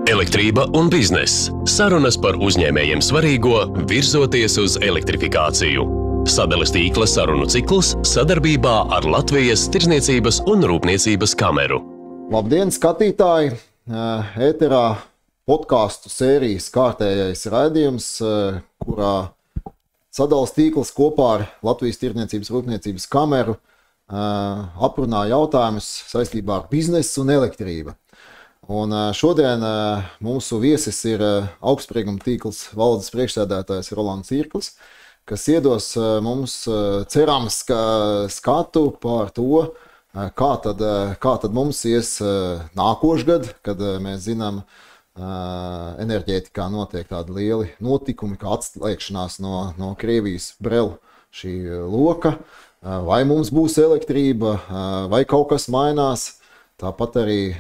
Elektrība un bizness. Sarunas par uzņēmējiem svarīgo, virzoties uz elektrifikāciju. Sadales tīkla sarunu cikls sadarbībā ar Latvijas Tirdzniecības un Rūpniecības kameru. Labdien, skatītāji! Ēterā podcastu sērijas kārtējais raidījums, kurā sadales tīkls kopā ar Latvijas Tirdzniecības un Rūpniecības kameru aprunā jautājumus saistībā ar biznesu un elektrību. Un šodien mūsu viesis ir augstsprieguma tīkls valdes priekšsēdētājs Rolands Irklis, kas iedos mums cerams skatu par to, kā tad mums ies nākošgad, kad mēs zinām, enerģētikā notiek tādi lieli notikumi, kā atslēgšanās no Krievijas brelu šī loka, vai mums būs elektrība, vai kaut kas mainās. Tāpat arī,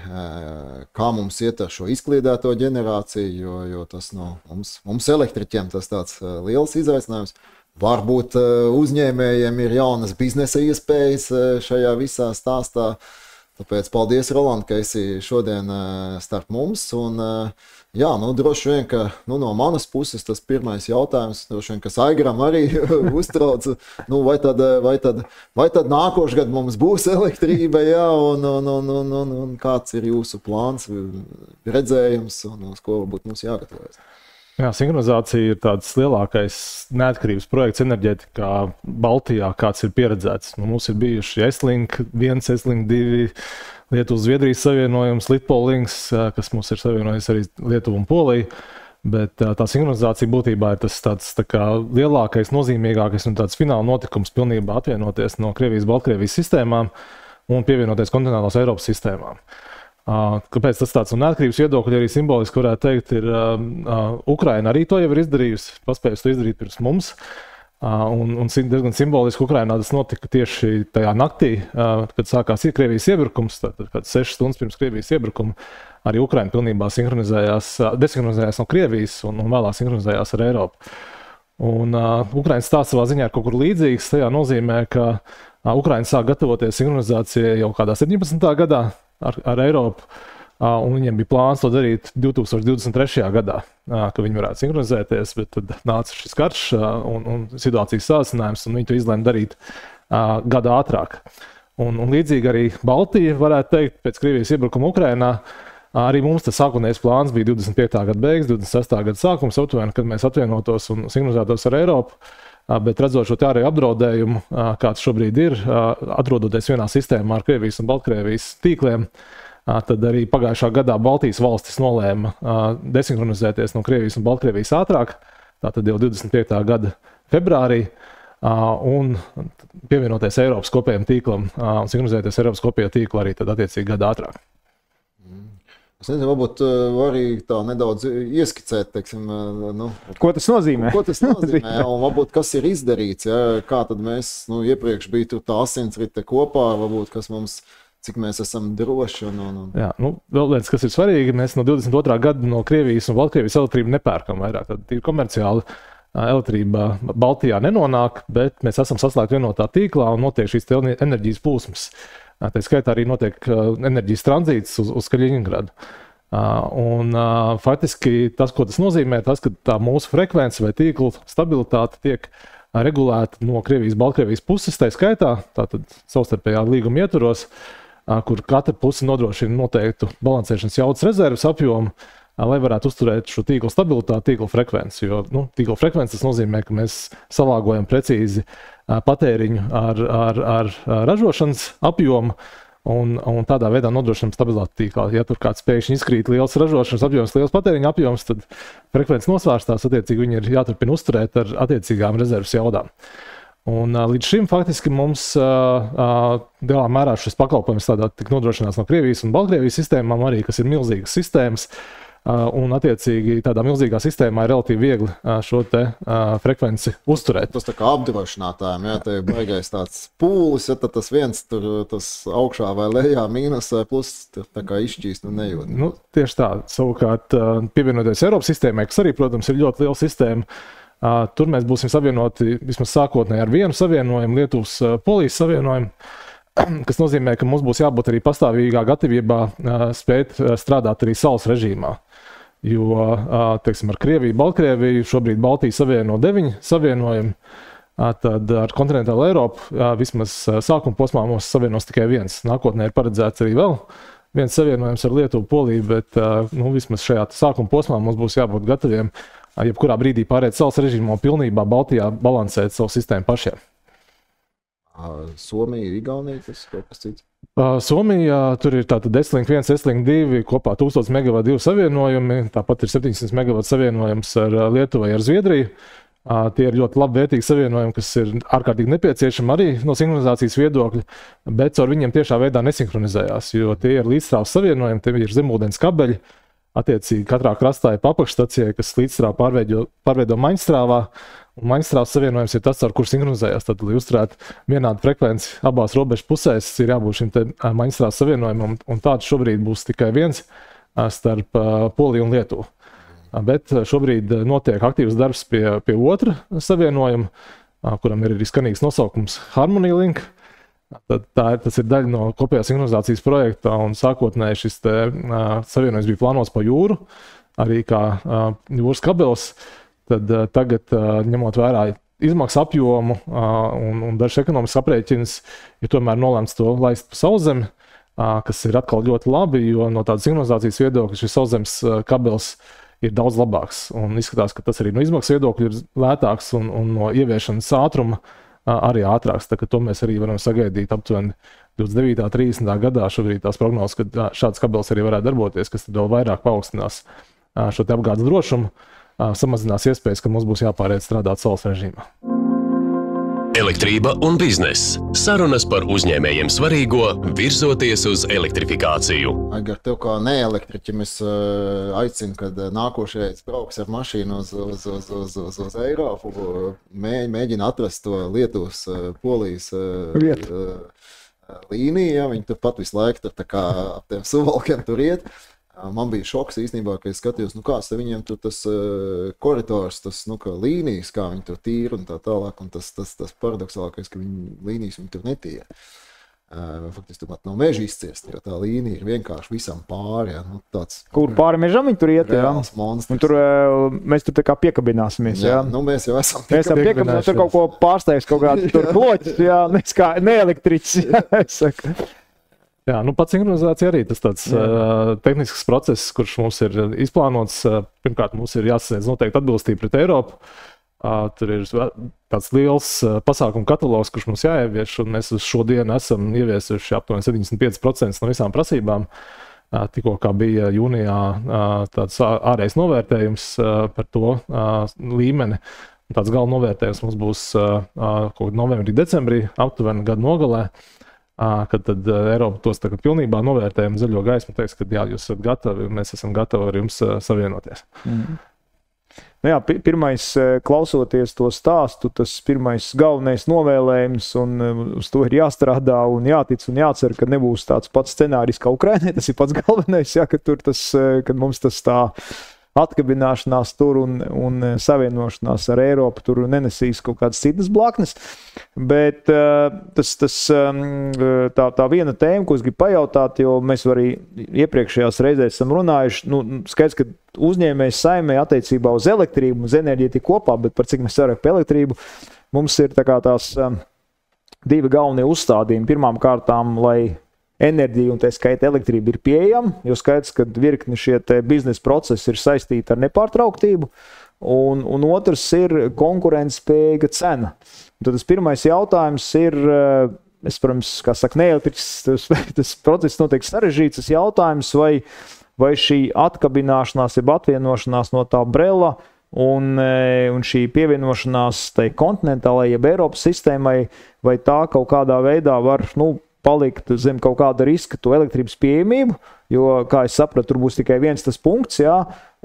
kā mums iet ar šo izkliedēto ģenerāciju, jo tas mums elektriķiem tas tāds liels izaicinājums. Varbūt uzņēmējiem ir jaunas biznesa iespējas šajā visā stāstā. Tāpēc paldies, Roland, ka esi šodien starp mums. Un, jā, droši vien, ka no manas puses tas pirmais jautājums, droši vien, kas Aigaram arī uztrauc, vai tad nākošgad mums būs elektrība, jā, un kāds ir jūsu plāns, redzējums, un uz ko varbūt mums jāgatavojas? Jā, sinhronizācija ir tāds lielākais neatkarības projekts enerģētikā Baltijā, kāds ir pieredzēts. Mums ir bijuši S-Link 1, S-Link 2, Lietuvas-Zviedrijas savienojums, Litpolinks, kas mums ir savienojis arī Lietuvu un Poliju. Bet tā sinhronizācija būtībā ir tas tāds tā kā lielākais, nozīmīgākais un tāds fināla notikums pilnībā atvienoties no Krievijas-Baltkrievijas sistēmām un pievienoties kontinentālās Eiropas sistēmām. Kāpēc tas tāds un neatkarības viedokļi arī simboliski varētu teikt, ir Ukraina arī to jau ir izdarījusi, paspējusi to izdarīt pirms mums. Un diezgan simboliski Ukrainā tas notika tieši tajā naktī, kad sākās Krievijas iebrukums, tad 6 stundas pirms Krievijas iebrukuma arī Ukraina pilnībā desinhronizējās no Krievijas un vēlāk sinhronizējās ar Eiropu. Un Ukrainas stāsts savā ziņā ir kaut kur līdzīgs, tajā nozīmē, ka Ukraina sāk gatavoties sinhronizācijai jau kādā 17. gadā, ar Eiropu, un viņiem bija plāns to darīt 2023. gadā, ka viņi varētu sinhronizēties, bet tad nāca šis karš un situācijas sācinājums, un viņi to izlēma darīt gadu ātrāk. Un līdzīgi arī Baltija, varētu teikt, pēc Krievijas iebrukuma Ukrainā, arī mums tas sākotnējais plāns bija 25. gada beigas, 26. gada sākums, kad mēs atvienotos un sinhronizētos ar Eiropu. Bet redzot šo ārēju apdraudējumu, kāds šobrīd ir, atrodoties vienā sistēmā ar Krievijas un Baltkrievijas tīkliem, tad arī pagājušā gadā Baltijas valstis nolēma desinhronizēties no Krievijas un Baltkrievijas ātrāk, tātad jau 25. gada februārī, un pievienoties Eiropas kopējiem tīklam un sinhronizēties Eiropas kopējo tīklu arī tad attiecīgi gadu ātrāk. Es nezinu, varbūt arī tā nedaudz ieskicēt, teiksim, ko tas nozīmē? Ko tas nozīmē, un varbūt kas ir izdarīts, ja? Kā tad mēs, iepriekš bija tur tā asinsrite kopā, varbūt kas mums, cik mēs esam droši. Jā, vēl viens, kas ir svarīgi, mēs no 22. gada no Krievijas un Baltkrievijas elektrību nepērkam vairāk, tad ir komerciāli elektrība Baltijā nenonāk, bet mēs esam saslēgti vienotā tīklā un notiek šīs enerģijas plūsmas. Tā skaitā arī notiek enerģijas tranzīts uz Kaļiņingradu. Faktiski tas, ko tas nozīmē, tas, ka tā mūsu frekvence vai tīkla stabilitāte tiek regulēta no Krievijas-Baltkrievijas puses, tā skaitā, tātad savstarpējā līguma ietvaros, kur katra puse nodrošina noteiktu balansēšanas jaudas rezerves apjomu, lai varētu uzturēt šo tīkla stabilitāti, tīkla frekvenci. Jo tīkla frekvenci tas nozīmē, ka mēs salāgojam precīzi patēriņu ar ražošanas apjomu un tādā veidā nodrošinām stabilitāti tīklā. Ja tur kāds pēkšņi izkrīt liels ražošanas apjoms, liels patēriņa apjoms, tad frekvences nosvērstās, attiecīgi viņi ir jāturpina uzturēt ar attiecīgām rezerves jaudām. Un līdz šim faktiski mums lielā mērā šis pakalpojums tādā tik nodrošinās no Krievijas un Baltkrievijas sistēmām arī, kas ir milzīgas sistēmas. Un attiecīgi tādā milzīgā sistēmā ir relatīvi viegli šo te frekvenci uzturēt. Tas tā kā apdrošinātājiem, ja te ir baigais tāds pūlis, ja tad tas viens tur tas augšā vai lejā mīnus vai plus tā kā izšķīst un nejūt. Tieši tā. Savukārt pievienoties Eiropas sistēmai, kas arī, protams, ir ļoti liela sistēma, tur mēs būsim savienoti vismaz sākotnēji ar vienu savienojumu, Lietuvas-Polijas savienojumu, kas nozīmē, ka mums būs jābūt arī pastāvīgā gatavībā spēt strādāt arī saules režīmā. jo, teiksim, ar Krieviju, Baltkrieviju šobrīd Baltiju savieno 9 savienojumi, tad ar kontinentālu Eiropu vismaz sākuma posmā mums savienos tikai viens. Nākotnē ir paredzēts arī vēl viens savienojums ar Lietuvu, Poliju, bet vismaz šajā sākuma posmā mums būs jābūt gataviem jebkurā brīdī pārēt savas režīmu un pilnībā Baltijā balansēt savu sistēmu pašiem. Somija, Igaunija, tas kaut kas cits? Somijā tur ir tātad S-Link 1, S-Link 2, kopā 1000 MW 2 savienojumi, tāpat ir 700 MW savienojums ar Lietuvai, ar Zviedriju. Tie ir ļoti labi vērtīgi savienojumi, kas ir ārkārtīgi nepieciešami arī no sinhronizācijas viedokļa, bet ar viņiem tiešā veidā nesinhronizējās, jo tie ir līdzstrāvas savienojumi, tie ir zemūdens kabeļi, attiecīgi katrā krastā ir apakšstacija, kas līdzstrāvu pārveido maņstrāvā, un maņstrāvas savienojums ir tas, ar kur sinhronizējās. Tad, lai uzturētu vienādu frekvenci abās robežu pusēs, ir jābūt šim te maņstrāvas savienojumam, un tāds šobrīd būs tikai viens starp Poliju un Lietuvu. Bet šobrīd notiek aktīvs darbs pie otra savienojuma, kuram ir arī skanīgs nosaukums Harmony Link. Tas ir daļa no kopējā sinhronizācijas projekta, un sākotnēji šis savienojums bija plānots pa jūru, arī kā jūras kabelis. Tad tagad, ņemot vērā izmaksu apjomu un dažs ekonomisks aprēķins, ir tomēr nolēmts to laist pa sauszemi, kas ir atkal ļoti labi, jo no tādas sinhronizācijas viedokļa šis sauszemes kabelis ir daudz labāks. Un izskatās, ka tas arī no izmaksu viedokļa ir lētāks un no ieviešanas ātruma arī ātrāks. Tā, to mēs arī varam sagaidīt aptuveni 29. 30. gadā. Šobrīd tās prognozes, ka šāds kabelis arī varētu darboties, kas tad vēl vairāk paaugstinās šo te apgādes drošumu, samazinās iespējas, ka mums būs jāpāriet strādāt saules režīmā. Elektrība un bizness. Sarunas par uzņēmējiem svarīgo, virzoties uz elektrifikāciju. Aigar, tev kā neelektriķim es aicinu, kad nākošais brauks ar mašīnu uz Eiropu, mēģina atrast to Lietuvas, Polijas līniju, ja viņi tur pat visu laiku tur tā kā ap tiem suvalkiem tur iet. Man bija šoks īstenībā, ka es skatījos, kāds viņiem tur tas koridors, tas, kā līnijas, kā viņi tur tīra un tā tālāk, un tas paradoxālākais, ka līnijas viņi tur netīra. Faktiski tur nav meža izciest, jo tā līnija ir vienkārši visam pāri, ja, tāds... Kur pāri mežam viņi tur iet, jā? Un tur, mēs tur tā kā piekabināsimies, jā? Mēs jau esam piekabināsimies, tur kaut ko pārstājas, kaut kāds tur kloķis, jā, kā neelektriķis, jā, es saku. Jā, pats sinhronizācija arī tas tāds tehnisks process, kurš mums ir izplānots. Pirmkārt, mums ir jāsasniedz noteikti atbilstība pret Eiropu. Tur ir tāds liels pasākumu katalogs, kurš mums jāievieš, un mēs uz šodienu esam ieviesuši aptuveni 75% no visām prasībām. Tikko kā bija jūnijā tāds ārējais novērtējums par to līmeni. Tāds gala novērtējums mums būs kaut novembrī, decembrī, aptuveni gadu nogalē. Kad tad Eiropa tos tagad pilnībā novērtējam zaļo gaismu, teiks, ka jā, jūs esat gatavi, un mēs esam gatavi ar jums savienoties. Jā, pirmais, klausoties to stāstu, tas pirmais galvenais novēlējums, un uz to ir jāstrādā un jātic un jācer, ka nebūs tāds pats scenārijs kā Ukrainai. Tas ir pats galvenais, jā, kad mums tas tā atkabināšanās tur un savienošanās ar Eiropu tur nenesīs kaut kādas citas blaknes. Bet tā viena tēma, ko es gribu pajautāt, jo mēs arī iepriekšējās reizēs esam runājuši, skaidrs, ka uzņēmējs saimē attiecībā uz elektrību, uz enerģētiku kopā, bet par cik mēs varam par elektrību, mums ir tā kā tās divi galvenie uzstādījumi. Pirmām kārtām, lai enerģija un tā skaita elektrība ir pieejama, jo skaidrs, ka virkni šie biznesa procesi ir saistīti ar nepārtrauktību, un otrs ir konkurentspējīga cena. Un tad tas pirmais jautājums ir, es, protams, kā saka, neelektriķis, tas process notiek sarežģīts, tas jautājums, vai šī atkabināšanās, jeb atvienošanās no tā brela un šī pievienošanās tai kontinentālai, jeb Eiropas sistēmai, vai tā kaut kādā veidā var, palikt zem kaut kāda riska to elektrības pieejamību, jo, kā es sapratu, tur būs tikai viens tas punkts, jā,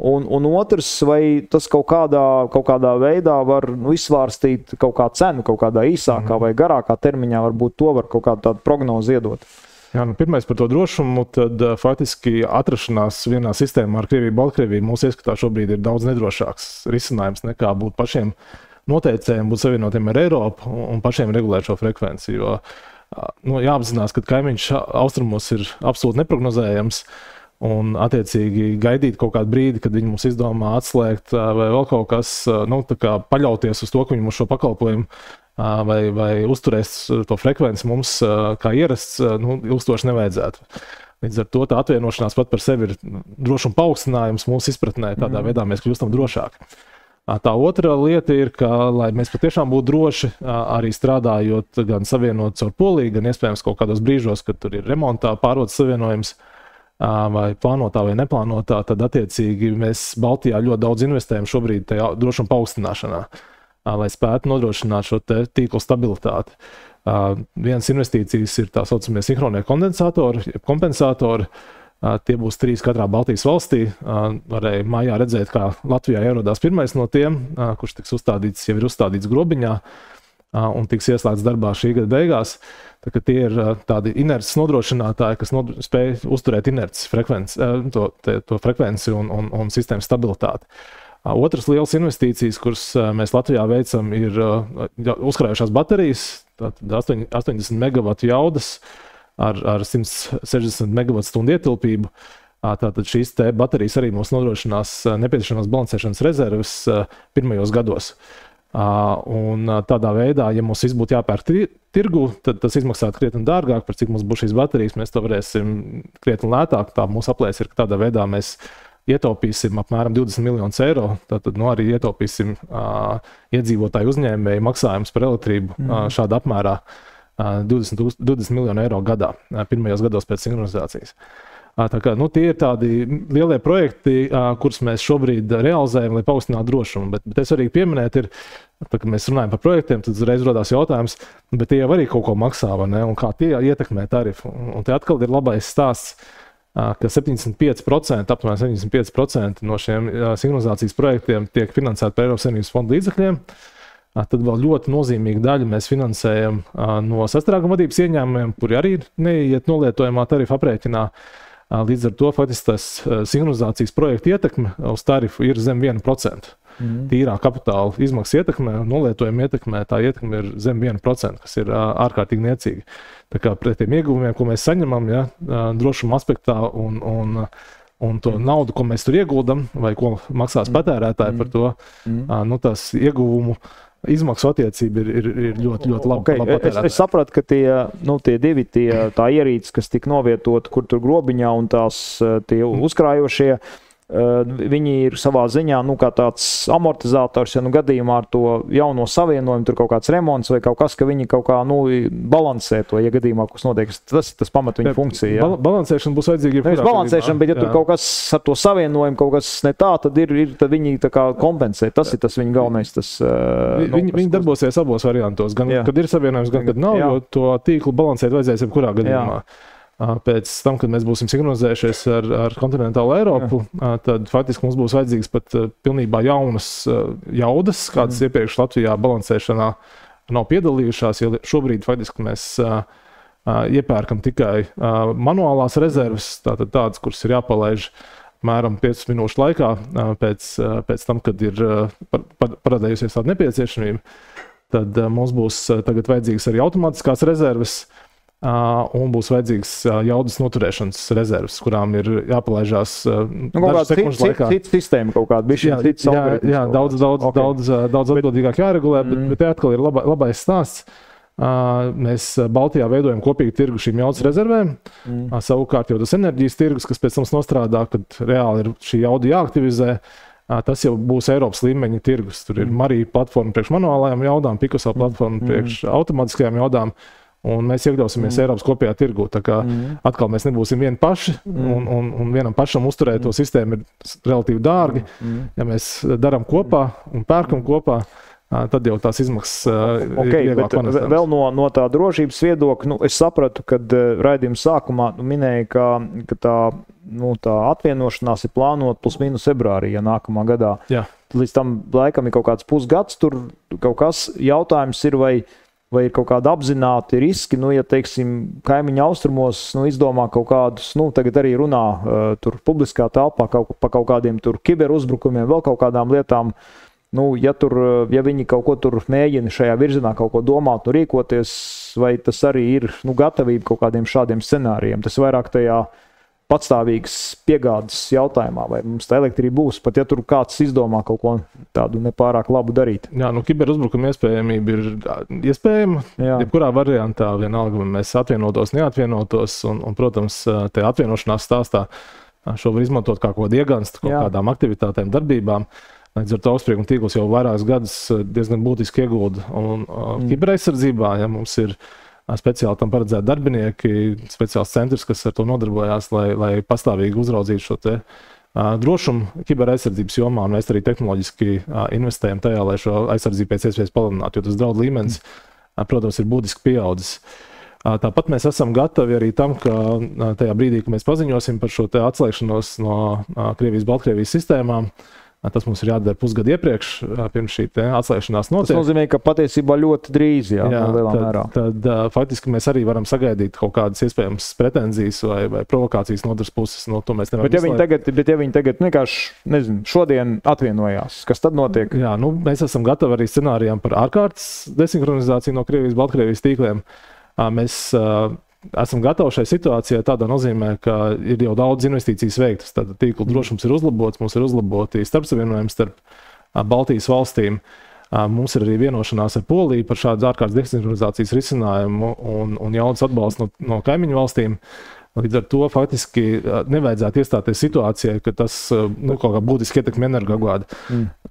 un otrs, vai tas kaut kādā veidā var izsvārstīt kaut kā cenu, kaut kādā īsākā vai garākā termiņā, varbūt to var kaut kādu tādu prognozi iedot. Jā, pirmais par to drošumu, tad faktiski atrašanās vienā sistēmā ar Krieviju, Baltkrieviju mūsu ieskatā šobrīd ir daudz nedrošāks risinājums nekā būt pašiem noteicējiem, būt savienotiem ar Eiropu un pašiem regulēt šo frekvenci, jo jāapzinās, ka kaimiņš austrumos ir absolūti neprognozējams, un attiecīgi gaidīt kaut kādu brīdi, kad viņi mums izdomā atslēgt vai vēl kaut kas, tā kā paļauties uz to, ka viņi mums šo pakalpojumu vai uzturēs to frekvenci mums kā ierasts, ilgstoši nevajadzētu. Līdz ar to tā atvienošanās pat par sevi ir drošuma paaugstinājums mūsu izpratnē, tādā veidā mēs kļūstam drošāki. Tā otra lieta ir, ka, lai mēs patiešām būtu droši, arī strādājot gan savienot caur Poliju, gan iespējams kaut kādos brīžos, kad tur ir remontā pārodas savienojums, vai plānotā vai neplānotā, tad attiecīgi mēs Baltijā ļoti daudz investējam šobrīd tajā drošuma paaugstināšanā, lai spētu nodrošināt šo tīklu stabilitāti. Vienas investīcijas ir tā saucamie sinhronie kondensatori, kompensatori. Tie būs 3 katrā Baltijas valstī. Varēja mājā redzēt, kā Latvijā ierodās pirmais no tiem, kurš tiks uzstādīts, jau ir uzstādīts Grobiņā un tiks ieslēgts darbā šī gada beigās. Tā, tie ir tādi inerces nodrošinātāji, kas spēj uzturēt inerces to frekvenci un sistēmas stabilitāti. Otras lielas investīcijas, kuras mēs Latvijā veicam, ir uzkrājušās baterijas, 80 megawatu jaudas ar 160 megawattstundu ietilpību. Tātad šīs baterijas arī mums nodrošinās nepieciešamās balansēšanas rezerves pirmajos gados. Un tādā veidā, ja mums viss būtu jāpērk tirgu, tad tas izmaksātu krietni dārgāk, par cik mums būs šīs baterijas, mēs to varēsim krietni lētāk. Tā mūsu aplēs ir, ka tādā veidā mēs ietaupīsim apmēram 20 miljonus eiro, tātad arī ietaupīsim iedzīvotāju uzņēmēju maksājumus par elektrību šādā apmērā 20 miljonu eiro gadā, pirmajos gados pēc sinhronizācijas. Tā kā, tie ir tādi lielie projekti, kurus mēs šobrīd realizējam, lai paaugstinātu drošumu. Bet es arī pieminēt, kad mēs runājam par projektiem, tad uzreiz rodās jautājums, bet tie jau arī kaut ko maksā, vai ne? Un kā tie ietekmē tarifu. Un te atkal ir labais stāsts, ka 75%, aptuveni 75% no šiem sinhronizācijas projektiem tiek finansēti par Eiropas Savienības fonda līdzekļiem. Tad vēl ļoti nozīmīgu daļu mēs finansējam no sastrēguma vadības ieņēmumiem, kuri arī neiet nolietojamā tarifa aprēķinā. Līdz ar to faktiski tas sinhronizācijas projekta ietekme uz tarifu ir zem 1%. Tīrā kapitāla izmaksu ietekmē, nolietojuma ietekmē, tā ietekme ir zem 1%, kas ir ārkārtīgi niecīgi. Tā kā pret tiem ieguvumiem, ko mēs saņemam, drošuma aspektā un to naudu, ko mēs tur ieguldam, vai ko maksās patērētāji par to, tas ieguvumu izmaksu attiecība ir ļoti laba. Okay. Es sapratu, ka tie divi tā ierīces, kas tika novietot, kur tur Grobiņā un tie uzkrājošie, viņi ir savā ziņā kā tāds amortizators, ja gadījumā ar to jauno savienojumu tur kaut kāds remonts vai kaut kas, ka viņi kaut kā balansē to, ja gadījumā, kas notiek. Tas ir tas pamat viņa funkcija. Ja? Balansēšana būs vajadzīga. Nevis balansēšana, bet ja tur kaut kas ar to savienojumu, kaut kas ne tā, tad tad viņi tā kā kompensē. Tas ir tas viņa galvenais. Viņi darbosies abos variantos. Gan, kad ir savienojums, gan, kad nav, jo to tīklu balansēt vajadzēs jebkurā gadījumā. Pēc tam, kad mēs būsim sinhronizējušies ar kontinentālu Eiropu, tad faktiski mums būs vajadzīgs pat pilnībā jaunas jaudas, kādas iepriekš Latvijā balansēšanā nav piedalījušās. Ja šobrīd faktiski mēs iepērkam tikai manuālās rezerves, tādas, kuras ir jāpalaiž mēram 5 minūšu laikā pēc tam, kad ir parādījusies tāda nepieciešamība, tad mums būs tagad vajadzīgas arī automātiskās rezerves, un būs vajadzīgs jaudas noturēšanas rezerves, kurām ir jāpalaižās dažas sekundes laikā. Cita sistēma kaut kāda, cits algoritms. Daudz atbildīgāk jāregulē, bet te atkal ir labais stāsts. Mēs Baltijā veidojam kopīgu tirgu šīm jaudas rezervēm. Savukārt jau tas enerģijas tirgus, kas pēc tam nostrādā, kad reāli ir šī jauda jāaktivizē, tas jau būs Eiropas līmeņa tirgus. Tur ir Marija platforma priekš manuālajām jaudām, Picasso platforma priekš automātiskajām jaudām. Un mēs iekļausimies Eiropas kopējā tirgū. Tā kā atkal mēs nebūsim vieni paši, un vienam pašam uzturēt to sistēmu ir relatīvi dārgi. Ja mēs darām kopā un pērkam kopā, tad jau tās izmaksas ir vieglāk panesams. Vēl no tā drošības viedokļa, es sapratu, kad raidījuma sākumā minēja, ka tā atvienošanās ir plānota plus mīnus februārī, ja nākamā gadā. Jā. Līdz tam laikam ir kaut kāds pusgads, tur kaut kas jautājums ir, vai ir kaut kādi apzināti riski, ja, teiksim, kaimiņu austrumos, izdomā kaut kādus, tagad arī runā tur publiskā telpā pa kaut kādiem tur kiberuzbrukumiem, vēl kaut kādām lietām, ja viņi kaut ko tur mēģina šajā virzienā kaut ko domāt, rīkoties, vai tas arī ir, gatavība kaut kādiem šādiem scenārijiem. Tas vairāk tajā patstāvīgas piegādes jautājumā, vai mums tā elektrība būs, pat ja tur kāds izdomā kaut ko tādu nepārāk labu darīt. Jā, kiberuzbrukuma iespējamība ir iespējama. Jebkurā variantā vienalga, vai mēs atvienotos, neatvienotos, un protams, te atvienošanās stāstā šo var izmantot kā kaut ieganstu, kaut kādām aktivitātēm, darbībām. Līdz ar to augstsprieguma tīkls jau vairākus gadus diezgan būtiski iegulda un kiberaizsardzībā, ja mums ir speciāli tam paredzēti darbinieki, speciāls centrs, kas ar to nodarbojās, lai pastāvīgi uzraudzītu šo te drošumu kiberaizsardzības jomā, un mēs arī tehnoloģiski investējam tajā, lai šo aizsardzību pēc iespējas palielinātu, jo tas draud līmenis, protams, ir būtiski pieaudzis. Tāpat mēs esam gatavi arī tam, ka tajā brīdī, kad mēs paziņosim par šo te atslēgšanos no Krievijas-Baltkrievijas sistēmām, tas mums ir jādara pusgadu iepriekš, pirms šī atslēgšanās notiek. Tas nozīmē, ka patiesībā ļoti drīz, lielā mērā. Tad faktiski mēs arī varam sagaidīt kaut kādas iespējamas pretenzijas vai provokācijas no otras puses. No to mēs nevaram izslēgt. Bet ja viņi tagad vienkārši, nezinu, šodien atvienojās, kas tad notiek? Jā, mēs esam gatavi arī scenārijām par ārkārtas desinhronizāciju no Krievijas-Baltkrievijas tīkliem. Mēs esam gatavi šai situācijai tādā nozīmē, ka ir jau daudz investīcijas veiktas. Tātad tīkla drošums ir uzlabots, mums ir uzlaboti starpsavienojumi starp Baltijas valstīm. Mums ir arī vienošanās ar Poliju par šādu ārkārtas desinhronizācijas risinājumu un jaudas atbalstu no kaimiņu valstīm. Līdz ar to faktiski nevajadzētu iestāties situācijai, ka tas kaut kā būtiski ietekmē energoapgādi.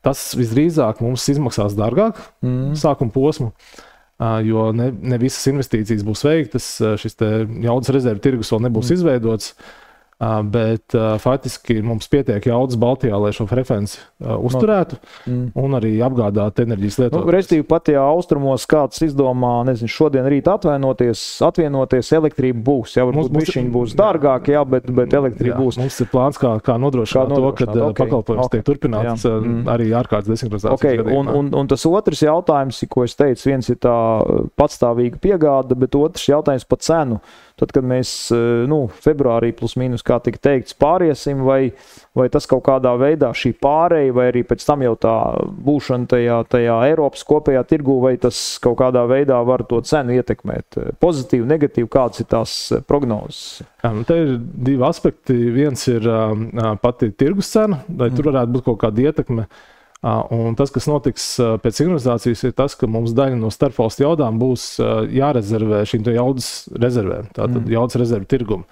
Tas visdrīzāk mums izmaksās dārgāk sākuma posmu. Jo ne visas investīcijas būs veiktas, šis te jaudas rezervu tirgus vēl nebūs izveidots, bet faktiski mums pietiek jaudas Baltijā, lai šo frekvenci uzturētu un arī apgādāt enerģijas lietotājus. Restīvi pat, ja austrumos kāds izdomā, nezinu, šodien rīt atvienoties, elektrība būs. Varbūt bišķiņi būs dārgāk, bet elektrība būs. Mums ir plāns, kā nodrošināt to, ka pakalpojums tiek turpināts arī ārkārtas desinhronizācijas gadījumā. Un tas otrs jautājums, ko es teicu, viens ir tā patstāvīga piegāda, bet otrs jautājums par cenu. Tad, kad mēs februārī plus mīnus, kā tika teikts, pāriesim, vai tas kaut kādā veidā šī pāreja, vai arī pēc tam jau tā būšana tajā Eiropas kopējā tirgu, vai tas kaut kādā veidā var to cenu ietekmēt? Pozitīvi, negatīvi, kādas ir tās prognozes? Te ir divi aspekti. Viens ir pati tirgus cena, lai tur varētu būt kaut kāda ietekme. Un tas, kas notiks pēc sinhronizācijas, ir tas, ka mums daļa no starpvalstu jaudām būs jārezervē šīm jaudas rezervēm, tātad jaudas rezervu tirgumu.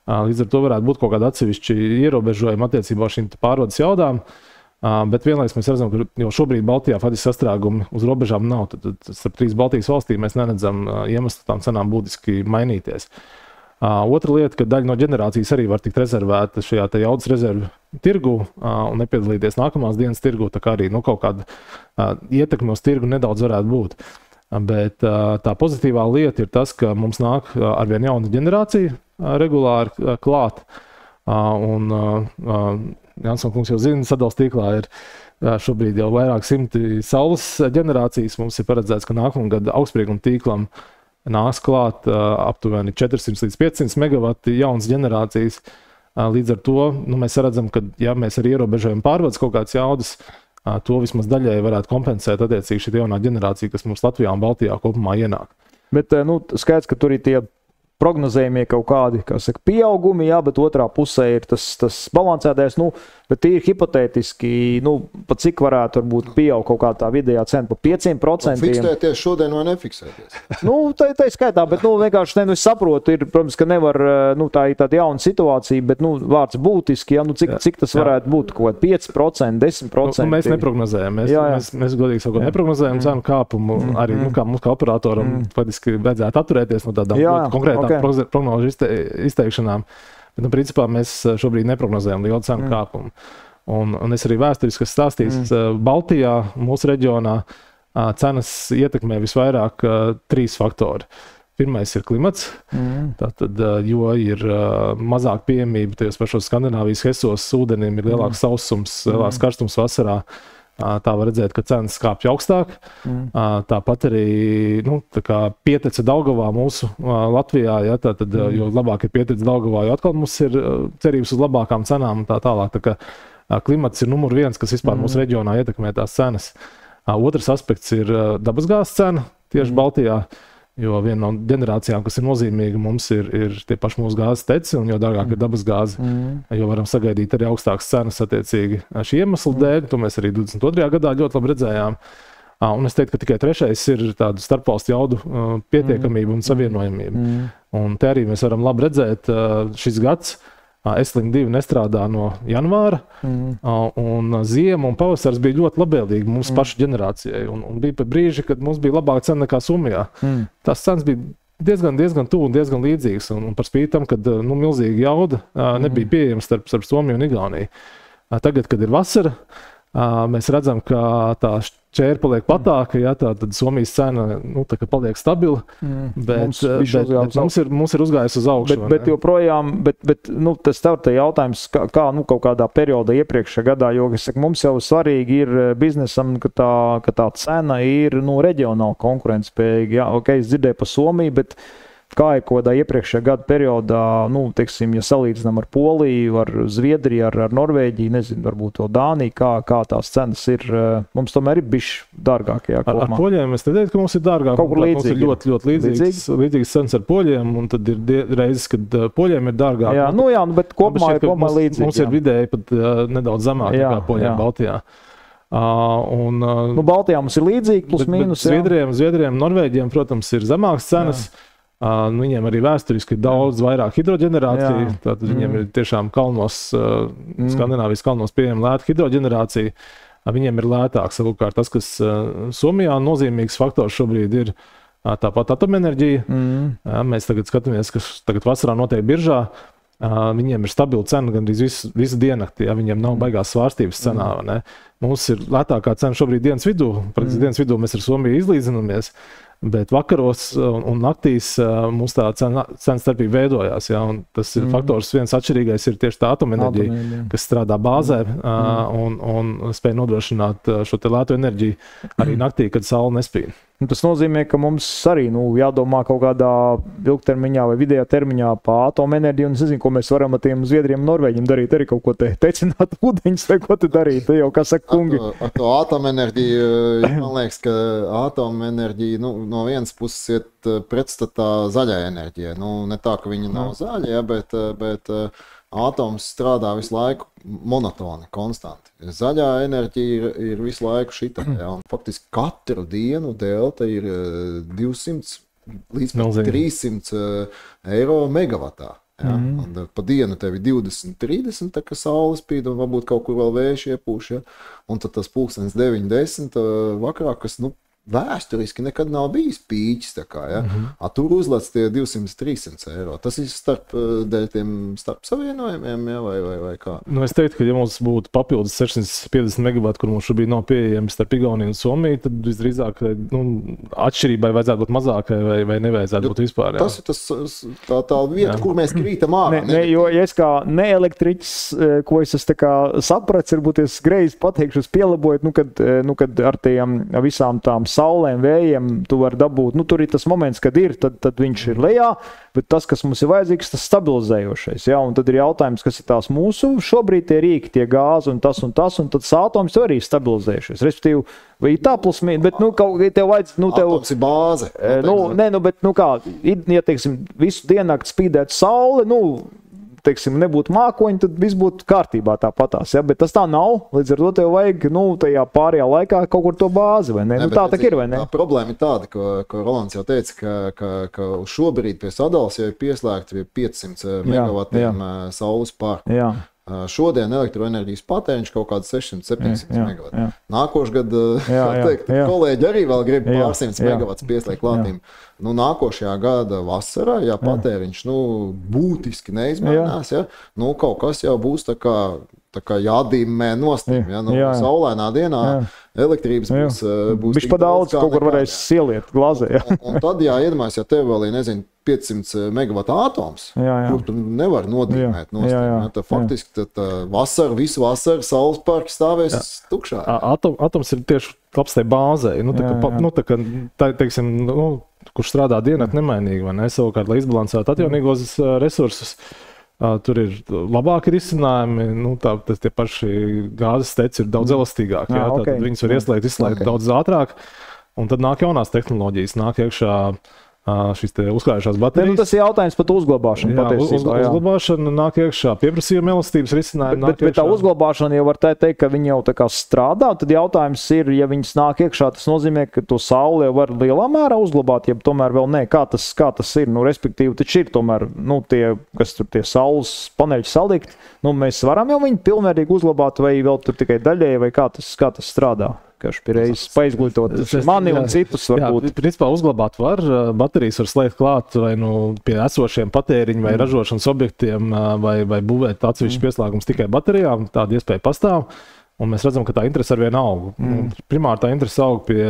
Līdz ar to varētu būt kaut kāda atsevišķa ierobežojuma attiecībā šīm pārvades jaudām, bet vienlaikus mēs redzam, ka jau šobrīd Baltijā faktiski sastrēgumi uz robežām nav. Tad starp 3 Baltijas valstīm mēs neredzam iemeslu tām cenām būtiski mainīties. Otra lieta, ka daļa no ģenerācijas arī var tikt rezervēta šajā jaudas rezervu tirgu un nepiedalīties nākamās dienas tirgu, tā kā arī kaut kāda ietekme uz tirgu nedaudz varētu būt. Bet tā pozitīvā lieta ir tas, ka mums nāk arvien jauna ģenerācija regulāri klāt. Un Jansson kungs jau zina, sadals tīklā ir šobrīd jau vairāk simti saules ģenerācijas. Mums ir paredzēts, ka nākamgad augstsprieguma tīklam nāks klāt aptuveni 400 līdz 500 megavati jaunas ģenerācijas. Līdz ar to mēs redzam, ka ja mēs arī ierobežojam pārvades kaut kādas jaudas, to vismaz daļai varētu kompensēt attiecīgi šī jaunā ģenerācija, kas mums Latvijā un Baltijā kopumā ienāk. Bet skaidrs, ka tur ir tie prognozējumie kaut kādi, kā saka, pieaugumi, bet otrā pusē ir tas balansētais, bet ir hipotētiski, pa cik varētu varbūt pieaug kaut kā tā vidējā cena pa 5%. Fiksēties šodien vai nefiksēties? Tā skaitā, bet vienkārši es saprotu, protams, ka nevar, tā ir tāda jauna situācija, bet vārds būtiski, cik tas varētu būt, kaut 5%, 10%. Mēs neprognozējam, mēs godīgi sakot neprognozējam cenu kāpumu, arī kā mums kā operatoram faktiski vajadzētu atturēties no tādām konkrētām prognožu izteikšanām. Bet, principā mēs šobrīd neprognozējam lielu cenu kāpumu. Un es arī vēsturiski stāstīju, Baltijā, mūsu reģionā, cenas ietekmē visvairāk 3 faktori. Pirmais ir klimats, tātad, jo ir mazāk pieejamība tajos pašos Skandināvijas hesos, ūdenim ir lielāks sausums, lielāks karstums vasarā. Tā var redzēt, ka cenas kāpj augstāk. Tāpat arī pietece Daugavā mūsu Latvijā, tātad, jo labāk ir pietece Daugavā, jo atkal mums ir cerības uz labākām cenām un tā tālāk. Tā kā klimats ir numur 1, kas vispār mūsu reģionā ietekmē tās cenas. Otrs aspekts ir dabasgāzes cena tieši Baltijā, Jo viena no ģenerācijām, kas ir nozīmīga, mums ir tie paši mūsu gāzes teci, un jo dārgāk ir dabas gāze, jo varam sagaidīt arī augstākas cenas attiecīgi šī iemesla dēļ. To mēs arī 22. gadā ļoti labi redzējām. Un es teiktu, ka tikai trešais ir tāda starpvalstu jaudu pietiekamība un savienojamība. Un te arī mēs varam labi redzēt šis gads. Estlink 2 nestrādā no janvāra, un ziema un pavasars bija ļoti labvēlīgi mums pašu ģenerācijai. Un bija pat brīži, kad mums bija labāka cena nekā Somijā. Tās cenas bija diezgan tuvu un diezgan līdzīgas. Un par spīti tam, kad milzīga jauda nebija pieejama starp Somiju un Igauniju. Tagad, kad ir vasara, mēs redzam, ka tā šķēra paliek platāka, ja, tad Somijas cena paliek stabila, bet mums ir uzgājis uz augšu. Bet joprojām, tas tev te jautājums, kā kaut kādā periodā iepriekšējā gadā, jo mums jau svarīgi ir biznesam, ka tā cena ir reģionāli konkurentspējīga. Ja, okay, es dzirdēju par Somiju, bet kā ir kaut kādā iepriekšējā gada periodā, teiksim, ja salīdzinām ar Poliju, ar Zviedriju, ar Norvēģiju, nezinu, varbūt to Dāniju, kā tās cenas ir, mums tomēr ir bišķi dārgākajā kopumā. Ar poļiem es nedēļu, ka mums ir dārgāk. Kaut kur līdzīgi. Mums ir ļoti līdzīgas cenas ar poļiem, un tad ir reizes, kad poļiem ir dārgāk. Jā, bet kopumā ir līdzīgi. Mums ir vidēji pat nedaudz zemāk nekā poļiem Baltijā. Baltijā mums ir līdzīgi, plus mīnus. Zviedriem, Norvēģiem, protams, ir zemākas cenas. Viņiem arī vēsturiski ir daudz vairāk hidroģenerāciju. Tātad viņiem ir tiešām Skandināvijas kalnos pieejama lēta hidroģenerācija. Viņiem ir lētāk. Savukārt tas, kas Somijā nozīmīgs faktors šobrīd ir tāpat atomenerģija. Mēs tagad skatāmies, kas tagad vasarā notiek biržā. Viņiem ir stabila cena gandrīz visu diennakti. Viņiem nav baigās svārstības cenā. Ne? Mums ir lētākā cena šobrīd dienas vidū. Praktiski dienas vidū mēs ar Somiju izlīdzinamies. Bet vakaros un naktīs mums tā cena starpība veidojās. Ja, tas ir faktors viens atšķirīgais ir tieši tā atomenerģija, kas strādā bāzē un spēj nodrošināt šo te lēto enerģiju arī naktī, kad saule nespīd. Tas nozīmē, ka mums arī jādomā kaut kādā ilgtermiņā vai vidējā termiņā par atomenerģiju. Un es nezinu, ko mēs varam ar tiem Zviedriem un Norvēģiem darīt. Arī kaut ko te tecināt ūdeņus vai ko te darīt. Te jau, kā saka kungi. Ar to atomenerģiju, man liekas, ka atomenerģija no vienas puses iet pretstatā zaļai enerģijai. Ne tā, ka viņa nav zaļa, ja, bet atoms strādā visu laiku monotoni, konstanti. Zaļā enerģija ir visu laiku šitā. Ja, un faktiski katru dienu delta ir 200 līdz 300 eiro megavatā. Ja? Pa dienu tev ir 20-30, tā kā saule spīd un varbūt kaut kur vēl vējš iepūš. Ja? Un tad tas 9-10 vakarā, kas vēsturiski nekad nav bijis pīķis. Ja? Tur uzlec tie 200-300 eiro. Tas ir starp savienojumiem, ja? vai kā? Es teiktu, ka ja mums būtu papildus 650 megavati, kur mums šobrīd nav pieejami starp Igauniju un Somiju, tad visdrīzāk atšķirībai vajadzētu būt mazākai vai nevajadzētu būt vispār. Ja? Tas ir tā vieta, kur mēs krītam ārā. Jo ja es kā neelektriķis, ko es tā kā saprats, varbūt es greizi pateikšu, pielabojot, kad ar tiem visām tām saulēm, vējiem, tu vari dabūt, tur ir tas moments, kad ir, tad viņš ir lejā, bet tas, kas mums ir vajadzīgs, tas stabilizējošais, ja, un tad ir jautājums, kas ir tās mūsu šobrīd tie rīki, tie gāzi un tas, un tad atoms arī stabilizējušies, respektīvi, vai tā plus mīn, bet, tev vajadz, atoms ir bāze. Ja, teiksim, visu diennakti spīdēt saule, nebūtu mākoņi, tad viss būtu kārtībā tāpatās, ja? Bet tas tā nav, līdz ar to tev vajag, tajā pārējā laikā kaut kur to bāzi, vai ne? Tā ir, vai ne? Tā problēma ir tāda, ko Rolands jau teica, ka šobrīd pie sadalas jau ir pieslēgti 500 megavatiem saules parku. Jā. Šodien elektroenerģijas patēriņš kaut kāds 600-700 megavati. Nākošu gadu, kolēģi arī vēl grib pārsimts megavats pieslēgt klātīm. Nākošajā gada vasarā, ja patēriņš būtiski neizmainās, ja, kaut kas jau būs tā kā jādīmē nostīm. Ja, saulēnā dienā elektrības būs tik daudz, kaut kur varēs ieliet glazē. Ja. Un tad, iedomājas, ja tev vēl ir, 500 megavata atoms, kur tu nevar nodīmēt nostīm. Tad faktiski visu vasaru saules parki stāvēs tukšā. Atoms ir tieši labs tai bāzei. Kurš strādā diennakti nemainīgi, vai ne? Savukārt, lai izbalansētu atjaunīgos resursus, tur ir labāki risinājumi. Tie paši gāzes teci ir daudz elastīgāki. Tad viņus var izslēgt daudz ātrāk. Un tad nāk jaunās tehnoloģijas, nāk iekšā šīs uzkrājušās baterijas. Tas ir jautājums par uzglabāšanu. Uzglabāšana nāk iekšā, pieprasījuma elastības risinājumi. Bet tā uzglabāšana jau var teikt, ka viņi jau tā kā strādā. Tad jautājums ir, ja viņas nāk iekšā, tas nozīmē, ka to sauli jau var lielā mērā uzglabāt, ja tomēr vēl nē. Kā tas ir? Respektīvi, taču ir tomēr tie saules paneļi salikt. Mēs varam jau viņu pilnvērtīgi uzglabāt, vai vēl tur tikai daļēji, vai kā tas strādā? Kāds ir reizes paizglītot mani un citus varbūt. Principā uzglabāt var, baterijas var slēgt klāt vai pie esošiem patēriņu vai ražošanas objektiem vai būvēt atsevišķus pieslēgumus tikai baterijām. Tāda iespēja pastāv. Un mēs redzam, ka tā interese arvien aug. Primāri tā interese aug pie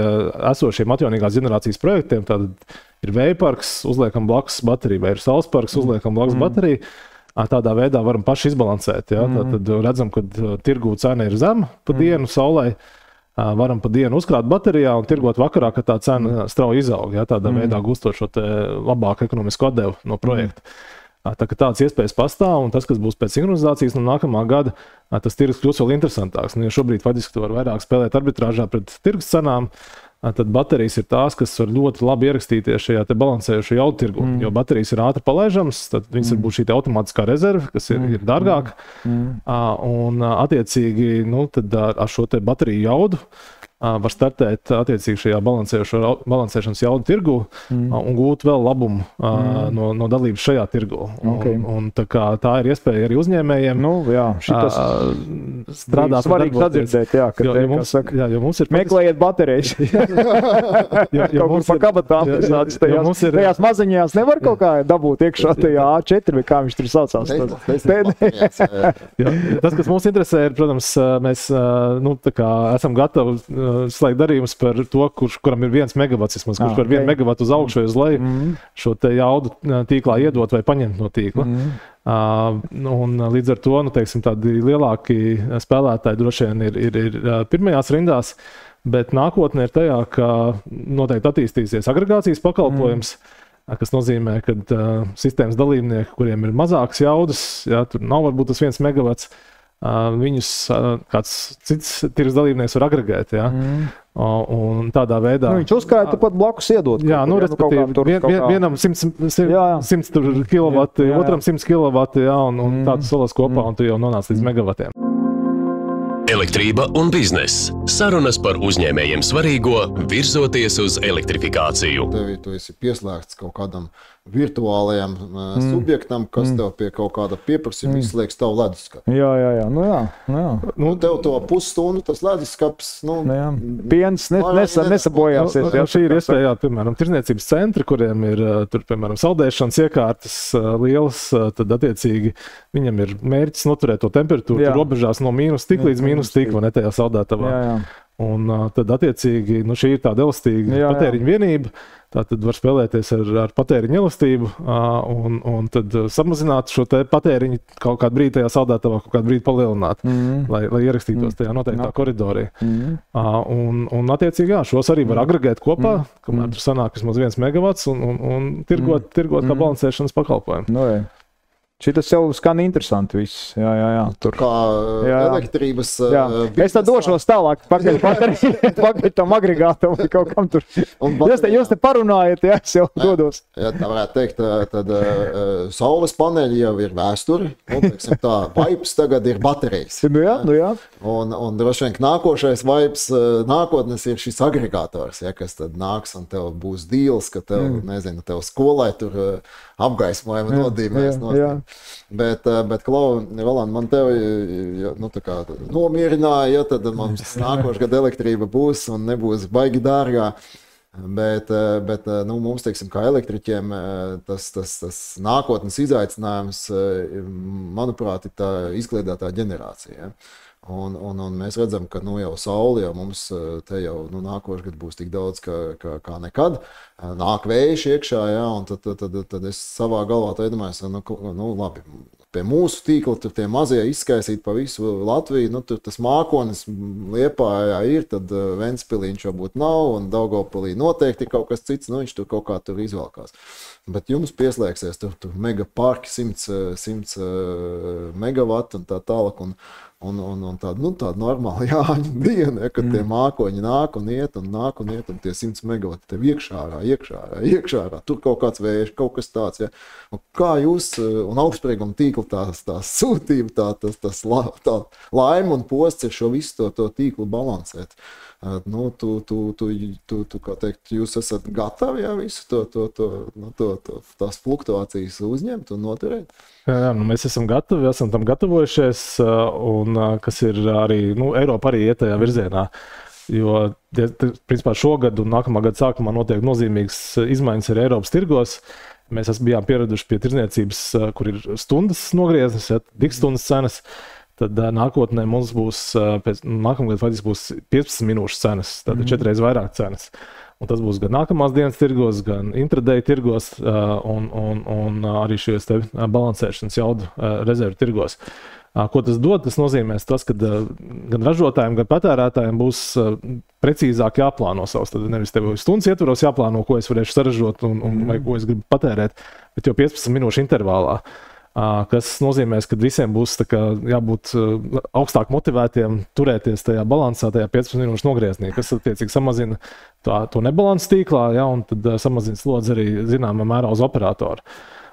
esošiem atjaunīgās generācijas projektiem. Tad ir vējparks, uzliekam blakus bateriju, vai ir saulesparks, uzliekam blakus bateriju. Tādā veidā varam paši izbalansēt. Ja? Tad redzam, ka tirgū cena ir zema pa dienu saulē. Varam pa dienu uzkrāt baterijā un tirgot vakarā, kad tā cena strauji izaug. Ja? Tādā veidā gūstot šo labāku ekonomisku atdevu no projekta. Tā kā tādas iespējas pastāv, un tas, kas būs pēc sinhronizācijas no nākamā gada, tas tirgus kļūs vēl interesantāks. Jo šobrīd faktiski tu var vairāk spēlēt arbitrāžā pret tirgus cenām, tad baterijas ir tās, kas var ļoti labi ierakstīties šajā balansējošajā jaudu tirgu. Jo baterijas ir ātri palaižamas, tad viņas var būt šī automātiskā rezerve, kas ir dārgāka. Un attiecīgi tad ar šo bateriju jaudu var startēt attiecīgi šajā balansēšanas jaudu tirgu un gūt vēl labumu no dalības šajā tirgu. Un tā ir iespēja arī uzņēmējiem strādāt. Svarīgi sadzirdēt, jo mums ir meklējiet baterijas. Kaut kur pa kabatām. Tajās maziņās nevar kaut kā dabūt iekšā tajā A4, vai kā viņš tur saucās. Tas, kas mums interesē, ir, protams, mēs esam gatavi slēgt darījumus par to, kuram ir 1 megavats, kurš var 1 megavatu uz augšu vai uz leju šo jaudu tīklā iedot vai paņemt no tīkla. Un līdz ar to, tādi lielāki spēlētāji droši vien ir pirmajās rindās, bet nākotnē ir tajā, ka noteikti attīstīsies agregācijas pakalpojums, kas nozīmē, ka sistēmas dalībnieki, kuriem ir mazākas jaudas, tur nav varbūt tas 1 megavats, viņus kāds cits tirgus dalībnieks var agregēt. Ja? Un tādā veidā... viņš uzkrāja pat blakus iedot. Jā, vienam 100 kilovati, otram 100 kilovati, un tādu salas kopā, un tu jau nonāc līdz megavatiem. Elektrība un bizness. Sarunas par uzņēmējiem svarīgo, virzoties uz elektrifikāciju. Tu esi pieslēgts kaut kādam virtuālajam subjektam, kas tev pie kaut kāda pieprasījuma izslēgs tavu leduskapu. Jā. Tev to pusstundu tas leduskaps, piens nesabojāsies. Šī ir iespēja, piemēram, tirdzniecības centri, kuriem ir, piemēram, saldēšanas iekārtas lielas, tad attiecīgi viņam ir mērķis noturēt to temperatūru robežās no mīnus tik līdz mīnus tik, vai ne tajā saldētavā. Un tad attiecīgi, šī ir tāda elastīga patēriņa vienība. Tātad var spēlēties ar patēriņa elastību un tad samazināt šo patēriņu kaut kādu brīdi tajā saldētavā, kaut kādu brīdi palielināt, lai ierakstītos tajā noteiktā koridorī. Un attiecīgi, šos arī var agregēt kopā, kamēr tur sanāk vismaz 1 megavats un tirgot kā balansēšanas pakalpojumu. Šitas jau skan interesanti viss. Jā. Tur. Kā elektrības... Es tad došos tālāk pakaļ tam agregātam vai kaut kam tur. Jūs te parunājat, es jau dodos. Ja tā varētu teikt, tad saules paneļi jau ir vēsturi. Vibes tagad ir baterijas. Jā. Un droši vien nākošais vibes nākotnes ir šis agregātors, kas tad nāks un tev būs deals, ka tev, tev skolai tur apgaismojumi nodīmēs. Bet Klau, Roland, man tevi nomierināja, tad mums nākošais gada elektrība būs un nebūs baigi dārgā. Bet mums, kā elektriķiem, tas nākotnes izaicinājums, manuprāt, ir tā izkliedētā ģenerācija. Un mēs redzam, ka jau saule jau mums te jau nākošais gads būs tik daudz, kā nekad. Nāk vējš iekšā, un tad es savā galvā domāju, labi, pie mūsu tīkla tur tie mazie izskaisīt pa visu Latviju, tur tas mākonis Liepājā ir, tad Ventspilī viņš varbūt nav, un Daugavpilī noteikti ir kaut kas cits, viņš tur kaut kā tur izvelkās. Bet jums pieslēgsies tur megaparki, 100 megavatu un tā tālāk, un tāda normāla Jāņa diena, ja, kad tie mākoņi nāk un iet, un tie 100 megavati tev iekšā, tur kaut kāds vējš, kaut kas tāds, ja. Un kā jūs, un augstsprieguma tīkla tā sūtība, tā laime un posts ir šo visu to tīklu balansēt. Nu, kā teikt, jūs esat gatavi, ja, visu tās fluktuācijas uzņemt un noturēt? Jā, nu mēs esam gatavi, esam tam gatavojušies, un kas ir arī, Eiropa arī iet tajā virzienā, jo, principā, šogad un nākamā gada sākumā notiek nozīmīgas izmaiņas arī Eiropas tirgos. Mēs bijām pieraduši pie tirdzniecības, kur ir stundas nogrieznes, ja, digstundas cenas. Tad nākotnē mums būs, nākamgad faktiski būs 15 minūšu cenas, tātad 4 reizes vairāk cenas. Un tas būs gan nākamās dienas tirgos, gan intraday tirgos, un arī šajos te balansēšanas jaudu rezervu tirgos. Ko tas dod? Tas nozīmēs tas, ka gan ražotājiem, gan patērētājiem būs precīzāk jāplāno savs. Tad nevis tev stundas ietvaros jāplāno, ko es varēšu saražot un vai ko es gribu patērēt, bet jau 15 minūšu intervālā. Kas nozīmēs, ka visiem būs jābūt augstāk motivētiem turēties tajā balansā, tajā 15 minūšu nogrieznī, kas attiecīgi samazina to nebalansu tīklā, ja, un tad samazina slodzi arī zināmā mērā uz operatoru.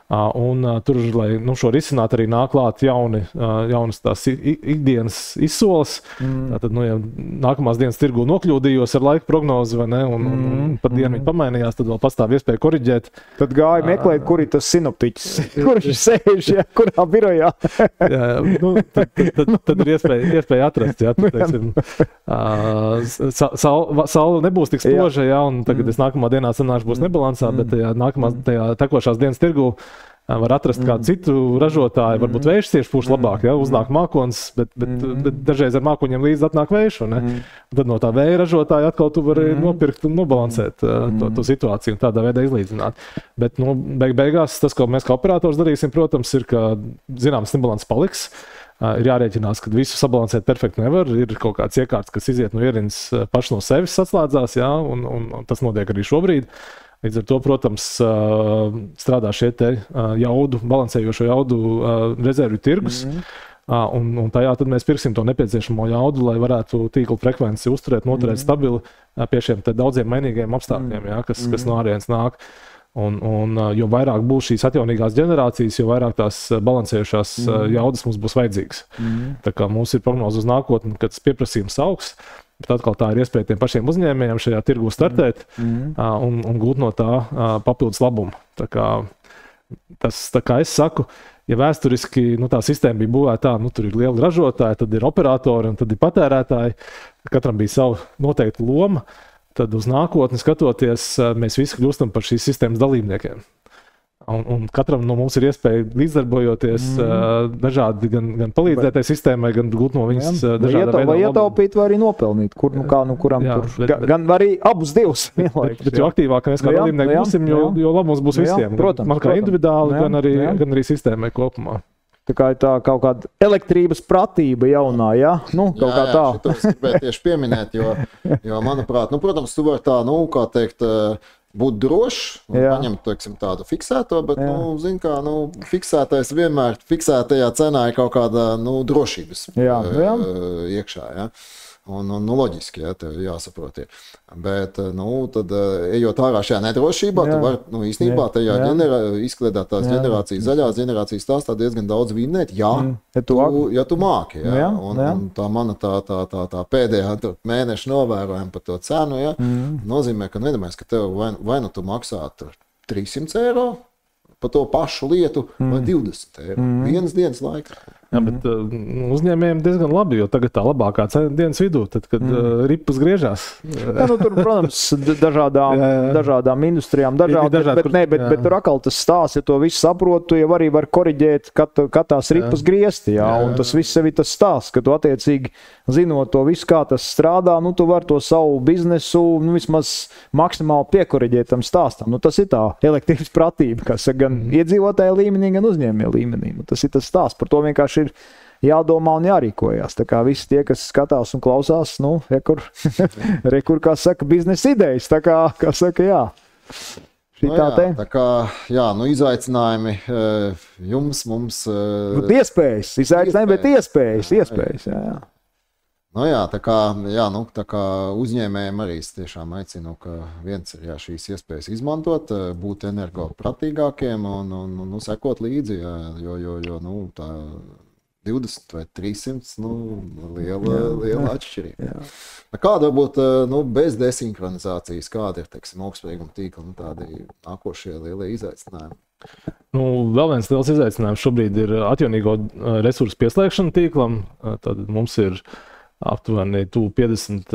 Un tur, lai šo risināt, arī nāk klāt jaunas tās ikdienas izsoles. Tātad, ja nākamās dienas tirgu nokļūdījos ar laika prognozi, vai ne, un par dienu viņi pamainījās, tad vēl pastāv iespēja koriģēt. Tad gāja meklēt, kur ir tas sinoptiķis, kurš sēž, ja, kurā birojā. Tad ir iespēja atrast, ja, teiksim, saule nebūs tik spoža, ja, un tagad es nākamā dienā sanāšu būs nebalansā, bet tajā tekošās dienas tirgu var atrast kādu citu ražotāju, varbūt vējš tieši pūš labāk, ja, uznāk mākonis, bet dažreiz ar mākoņiem līdz atnāk vējš, ne? Tad no tā vēja ražotāja atkal tu vari nopirkt un nobalansēt to situāciju un tādā veidā izlīdzināt. Bet, beigās tas, ko mēs kā operators darīsim, protams, ir, ka zināms nebalans paliks. Ir jārēķinās, ka visu sabalansēt perfekti nevar. Ir kaut kāds iekārts, kas iziet no ierīnas paši no sevis atslēdzās, ja, un tas notiek arī šobrīd. Līdz ar to, protams, strādā šie te balansējošo jaudu rezervju tirgus, un tajā tad mēs pirksim to nepieciešamo jaudu, lai varētu tīkla frekvenci uzturēt, noturēt stabili pie šiem te daudziem mainīgiem apstākļiem, ja, kas no ārienes nāk. Un jo vairāk būs šīs atjaunīgās ģenerācijas, jo vairāk tās balansējušās jaudas mums būs vajadzīgas. Tā kā mums ir prognoze uz nākotni, kad tas pieprasījums augs, bet atkal tā ir iespēja tiem pašiem uzņēmējiem šajā tirgu startēt un gūt no tā papildus labumu. Tā kā es saku, ja vēsturiski tā sistēma bija būvēta tā, tur ir lieli ražotāji, tad ir operatori un tad ir patērētāji, katram bija sava noteikta loma, tad uz nākotni skatoties, mēs visi kļūstam par šīs sistēmas dalībniekiem. Un katram no mums ir iespēja līdzdarbojoties dažādi, gan palīdzētai sistēmai, gan gūt no viņas dažādā veidā. Vai ietaupīt, vai arī nopelnīt, kuram gan arī abus divus. Bet jo aktīvāk mēs kā dalībnieki būsim, jo labums būs visiem. Protams, man kā individuāli, gan arī sistēmai kopumā. Tā kā ir tā kaut kāda elektrības pratība jaunā, ja? Kaut kā tā. Šito es gribēju tieši pieminēt, jo manuprāt, protams, tu var tā, kā teikt, būt drošs un paņemt, teiksim, tādu fiksēto, bet, zin kā, fiksētais vienmēr, fiksētajā cenā ir kaut kāda, drošības iekšā, ja. Un loģiski, ja, tev jāsaprot. Bet, tad, ejot ārā šajā nedrošībā, tu var, īstenībā tajā izkliedētās ģenerācijas, zaļās ģenerācijas tās tā diezgan daudz vinnēt, ja tu māki, ja. Un tā mana tā pēdējā mēneša novērojuma par to cenu, ja, nozīmē, ka nedomājas, ka tev vai nu tu maksāt 300 eiro par to pašu lietu, vai 20 eiro. Vienas dienas laikā. Jā, bet uzņēmējiem diezgan labi, jo tagad tā labākā dienas vidū, tad, kad ripas griežās. Tur, protams, dažādām industrijām, bet tur atkal tas stāsts, ja to visu saprot, tu jau arī var koriģēt katās ripas griezti, un tas viss sevi tas stāsts, ka tu attiecīgi zinot to visu, kā tas strādā, tu var to savu biznesu vismaz maksimāli piekoriģēt tam stāstam. Tas ir tā elektrības pratība, kas gan iedzīvotāja līmenī, gan uzņēmēja līmenī. Tas ir tas stāsts, par to vienkārši ir jādomā un jārīkojās. Tā kā visi tie, kas skatās un klausās, rekur, kā saka, biznesa idejas, tā kā saka, jā. Tā kā, izaicinājumi jums, mums... Izaicinājumi, bet iespējas, jā. Tā kā uzņēmējiem arī es tiešām aicinu, ka viens ir šīs iespējas izmantot, būt energopratīgākiem un sekot līdzi, jo tā 20 vai 300, liela atšķirība. Kāda varbūt bez desinhronizācijas, kāda ir, augstsprieguma tīkla, tādi nākošie lielie izaicinājumi? Vēl viens liels izaicinājums šobrīd ir atjaunīgo resursu pieslēgšana tīklam. Tad mums ir aptuveni 50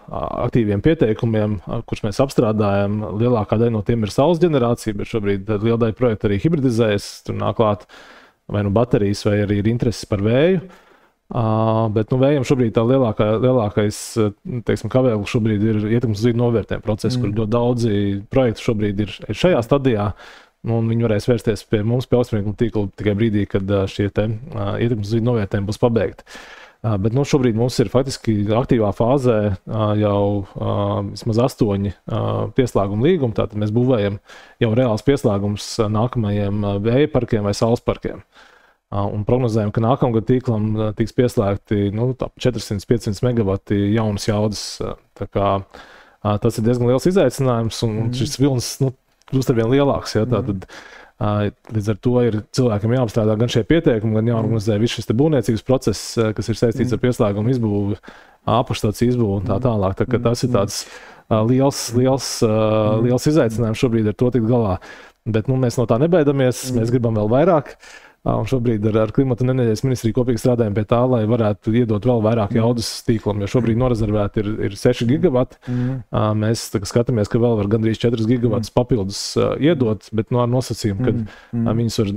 aktīviem pieteikumiem, kurus mēs apstrādājam. Lielākā daļa no tiem ir saules ģenerācija, bet šobrīd liela daļa projektu arī hibridizējas. Tur nāk klāt vai baterijas, vai arī ir intereses par vēju. Bet vējam šobrīd tā lielākais kavēlis šobrīd ir ietekmes uz vidi novērtējuma process, kur ļoti daudzi projekti šobrīd ir šajā stadijā. Viņi varēs vērsties pie mums, pie augstsprieguma tīkla tikai brīdī, kad šie ietekmes uz vidi novērtējumi būs pabeigti. Bet šobrīd mums ir faktiski aktīvā fāzē jau vismaz 8 pieslēguma līgumi. Tātad mēs būvējam jau reāls pieslēgums nākamajiem vēja parkiem vai saules parkiem. Un prognozējam, ka nākamgad tīklam tiks pieslēgti 400-500 megawati jaunas jaudas. Tā kā tas ir diezgan liels izaicinājums, un šis vilnis kļūst arvien lielāks. Ja? Tātad, līdz ar to ir cilvēkiem jāapstrādā gan šie pieteikumi, gan jāorganizē viss šis būvniecības process, kas ir saistīts ar pieslēgumu izbūvi, apakšstāciju izbūvi un tā tālāk. Tā, tas ir tāds liels izaicinājums šobrīd ar to tikt galā. Bet mēs no tā nebaidamies, mēs gribam vēl vairāk. Un šobrīd ar Klimata un enerģētikas ministriju kopīgi strādājam pie tā, lai varētu iedot vēl vairāk jaudas tīklam, jo šobrīd norezervēti ir 6 gigawati. Mēs skatāmies, ka vēl var gandrīz 4 gigavatus papildus iedot, bet ar nosacījumu, ka viņus var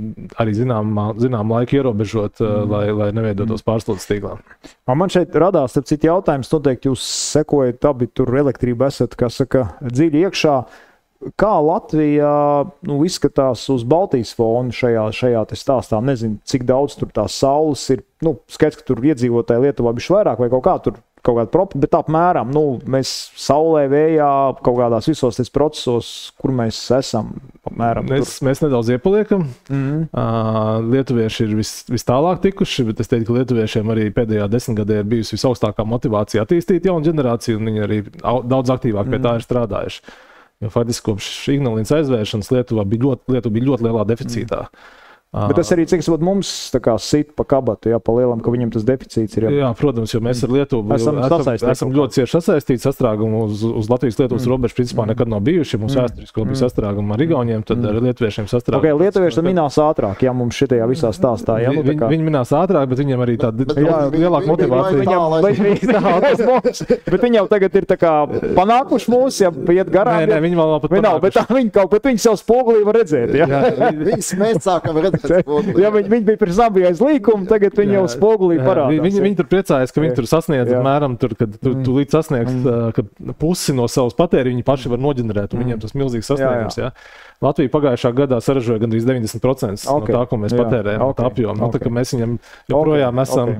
arī zinām laiku ierobežot, lai neveidotos pārslodzes tīklā. Man šeit radās cits jautājums, noteikti jūs sekojat abi tur elektrību esat, kā saka, dziļi iekšā. Kā Latvija izskatās uz Baltijas fona šajā stāstā? Nezinu, cik daudz tur tās saules ir. Skaidrs, ka tur iedzīvotāji Lietuvā bišķi vairāk vai kaut kāda propa, bet apmēram mēs saulē, vējā, kaut kādās visos procesos, kur mēs esam. Apmēram, mēs nedaudz iepaliekam. Lietuvieši ir vis tālāk tikuši, bet es teiktu, ka lietuviešiem arī pēdējā 10 gadē ir bijusi visaugstākā motivācija attīstīt jaunu ģenerāciju, un viņi arī daudz aktīvāk pie tā ir strādājuši. Jo faktiski kopš Ignalīnas aizvēršanas Lietuva bija ļoti lielā deficītā. Bet tas arī, cik mums sit pa kabatu, pa lielam, ka viņam tas deficīts ir. Jā, protams, jo mēs ar Lietuvu esam ļoti cieši sasaistīti. Sastrāgumu uz Latvijas-Lietuvas robežu principā nekad nav bijuši. Mums vēsturiski bija sastrāgumi ar Igauniem, tad ar lietuviešiem sastrāgumi. Lietuvieši tad minās ātrāk, ja mums šitajā visā stāstā. Viņi minās ātrāk, bet viņiem arī tāda lielāka motivācija. Bet viņi jau tagad ir panākuši mūs, ja iet garām. Nē, viņi vēl nav pat panākuši. Bet viņi savu spogulī var redzēt. Mēs sākam redzēt. Ja viņi bija pirms abi aiz līkuma, tagad viņi jau spogulī parādās. Viņi tur priecājas, ka viņi tur sasniedz apmēram, kad tu līdz sasniegs, ka pusi no savas patēri viņi paši var noģenerēt, un viņiem tas milzīgs sasniegums. Ja? Latvija pagājušā gadā saražoja gandrīz 90% no tā, ko mēs patērējam, no tā apjoma. Tā kā mēs viņam joprojām esam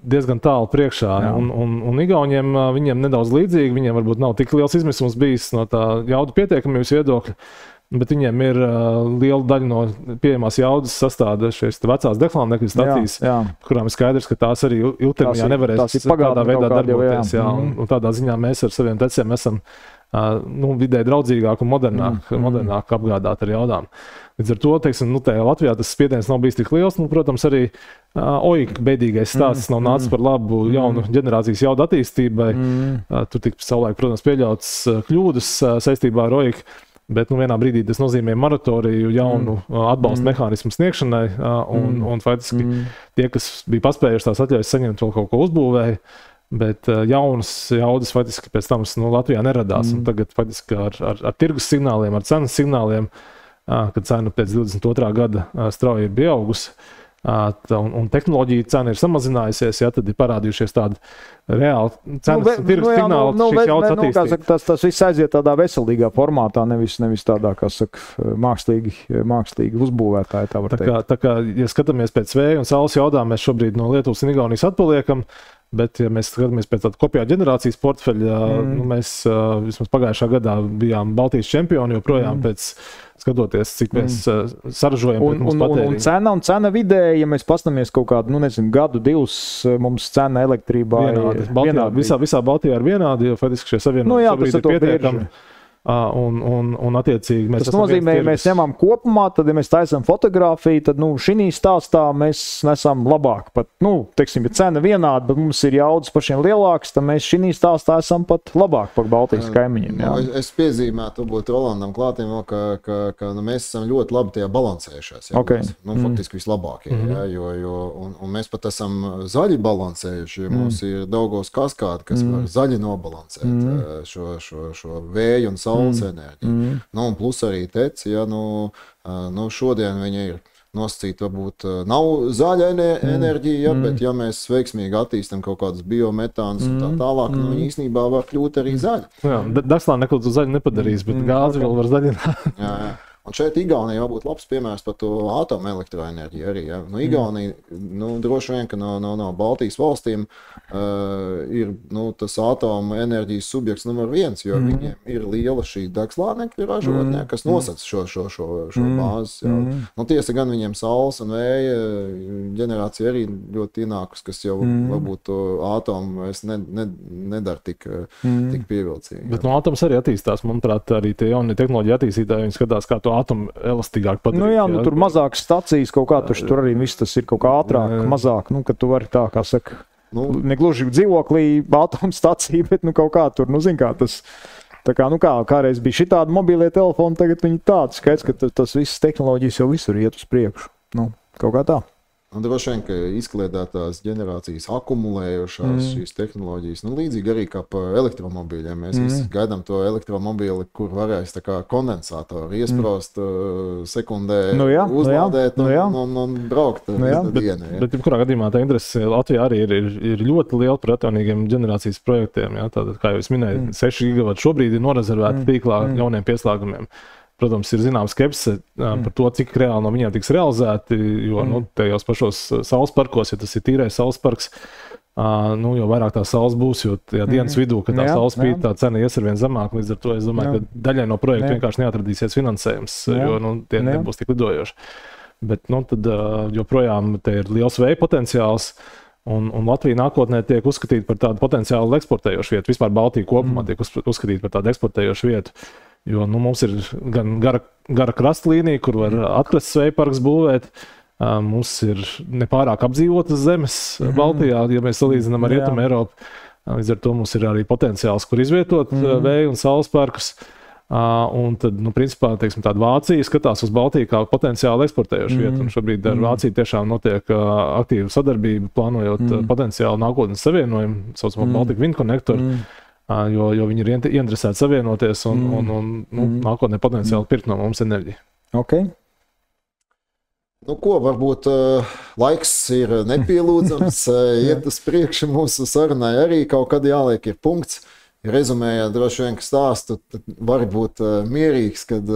diezgan tālu priekšā. Un Igauniem viņiem nedaudz līdzīgi, viņiem varbūt nav tik liels izmisums bijis no tā jaudu pietiekamības viedokļa. Bet viņiem ir liela daļa no pieejamās jaudas sastāda šīs vecās deflānekļu stacijas, kurām ir skaidrs, ka tās arī ilgtermiņā nevarēs tādā veidā darboties. Un tādā ziņā mēs ar saviem teciem esam vidēji draudzīgāk un modernāk apgādāt ar jaudām. Līdz ar to, Latvijā tas spiediens nav bijis tik liels. Protams, arī OIK beidīgais stāsts nav nācis par labu jaunu ģenerācijas jaudu attīstībai. Tur tik savulaik, protams, pieļauts kļūdas saistībā ar OIK. Bet vienā brīdī tas nozīmē moratoriju jaunu atbalstu mehānismu sniegšanai, un faktiski tie, kas bija paspējuši tās atļaujas saņemt, vēl kaut ko uzbūvēja, bet jaunas jaudas faktiski pēc tam Latvijā neradās. Un tagad faktiski ar tirgus signāliem, ar cenas signāliem, kad cena pēc 22. gada strauji ir pieaugusi, un tehnoloģija cena ir samazinājusies, tad ir parādījušies tādi reāli cenas tirgus signāli šīs jaudas attīstīt. Tas viss aiziet tādā veselīgā formātā, nevis tādā, kā saka, mākslīgi uzbūvētāji, tā var teikt. Tā kā, ja skatāmies pēc vēja un saules jaudām, mēs šobrīd no Lietuvas un Igaunijas atpaliekam, Bet, ja mēs skatāmies pēc tāda kopējā ģenerācijas portfeļa, mēs vismaz pagājušā gadā bijām Baltijas čempioni, joprojām pēc skatoties, cik mēs saražojam pret mūsu patēriņu. Un cena vidēji, ja mēs pastamies kaut kādu, gadu, divus, mums cena elektrībā Visā Baltijā ir vienādi, jo faktiski šie savienojumi šobrīd ir pietiekami. Un attiecīgi mēs tas nozīmē, ja mēs ņemam kopumā, tad, ja mēs taisam fotografiju, tad, šī stāstā mēs nesam labāk. Pat, teiksim, ja cena vienāda, bet mums ir jaudas pašiem lielāks, tad mēs šī stāstā esam pat labāk par Baltijas kaimiņiem. Es piezīmētu, būt Rolandam klātiem, ka mēs esam ļoti labi tajā balansējušies. Faktiski vislabākie. Un mēs pat esam zaļi balansējuši. Mums ir Daugavas kaskādi, kas var zaļi nobalansēt šo vēju un saules enerģiju. Un plus arī tec, šodien viņa ir nosacīta, varbūt nav zaļa enerģija, bet ja mēs veiksmīgi attīstam kaut kādus biometānus un tā tālāk, viņa īstenībā var kļūt arī zaļa. Jā, Dagslā neko tu zaļu nepadarīs, bet gāzi vēl var zaļināt. Jā. Un šeit Igaunija jābūt labs piemērs par to atomelektroenerģiju arī. Ja? Igaunija, droši vien, ka no Baltijas valstīm ir tas atomenerģijas subjekts numur 1, jo viņiem ir liela šī degslānekļa ražotne, kas nosac šo bāzi. Tiesa gan viņiem saules un vēja ģenerācija arī ļoti ienākus, kas jau varbūt to atomu nedara tik pievilcīgi. Bet atoms arī attīstās, manuprāt, arī tie jaunie tehnoloģija attīstītāji, viņi skatās, kā to atomu elastīgāk padarīt. Tur mazākas stacijas kaut kā, tur arī viss tas ir kaut kā ātrāk, mazāk, ka tu vari tā, kā saka, negluži dzīvoklī atomu stacija, bet kaut kā tur, tas, tā kā, kādreiz bija šitādi mobilie telefoni, tagad viņi tādi skaidrs, ka tas viss tehnoloģijas jau visur iet uz priekšu, kaut kā tā. Un droši vien, ka izkliedētās ģenerācijas akumulējušās šīs tehnoloģijas, līdzīgi arī kā pa elektromobīļiem. Mēs gaidām to elektromobīli, kur varēs tā kā kondensātoru iesprost sekundē, uzlādēt un braukt dienu. Bet kurā gadījumā tā interese Latvijā arī ir ļoti liela par atjaunīgiem ģenerācijas projektiem. Ja? Tātad, kā jau es minēju, 6 gigavati šobrīd ir norezervēti tīklā jauniem pieslēgumiem. Protams, ir zināms skepse par to, cik reāli no viņiem tiks realizēti, jo tajos pašos saules parkos, ja tas ir tīrais saules parks, jo vairāk tā saules būs, jo dienas vidū, kad tā saules spīd, tā cena ies ar vien zemāk. Līdz ar to es domāju, ka daļai no projekta vienkārši neatradīsies finansējums, jo tie nebūs tik lidojoši. Bet tad joprojām te ir liels vēja potenciāls, un Latvija nākotnē tiek uzskatīta par tādu potenciāli eksportējošu vietu. Vispār Baltija kopumā tiek uzskatīta par tādu eksportējošu vietu. Jo mums ir gan gara krastlīnija, kur var atkrastes vējparks būvēt. Mums ir nepārāk apdzīvotas zemes Baltijā, ja mēs salīdzinām ar Rietumu Eiropu. Līdz ar to mums ir arī potenciāls, kur izvietot vēja un saules parkus. Un tad, principā, tāda Vācija skatās uz Baltiju kā potenciāli eksportējošu vietu. Un šobrīd ar Vāciju tiešām notiek aktīva sadarbība, plānojot potenciāli nākotnes savienojumu, saucamo Baltic Wind Connector. Jo viņi ir ieinteresēti savienoties un nākotnē potenciāli pirkt no mums enerģiju. Okay. Varbūt laiks ir nepielūdzams, iet uz priekšu mūsu sarunai arī kaut kad jāliek ir punkts. Rezumējot droši vien, ka stāstu, tad var būt mierīgs, kad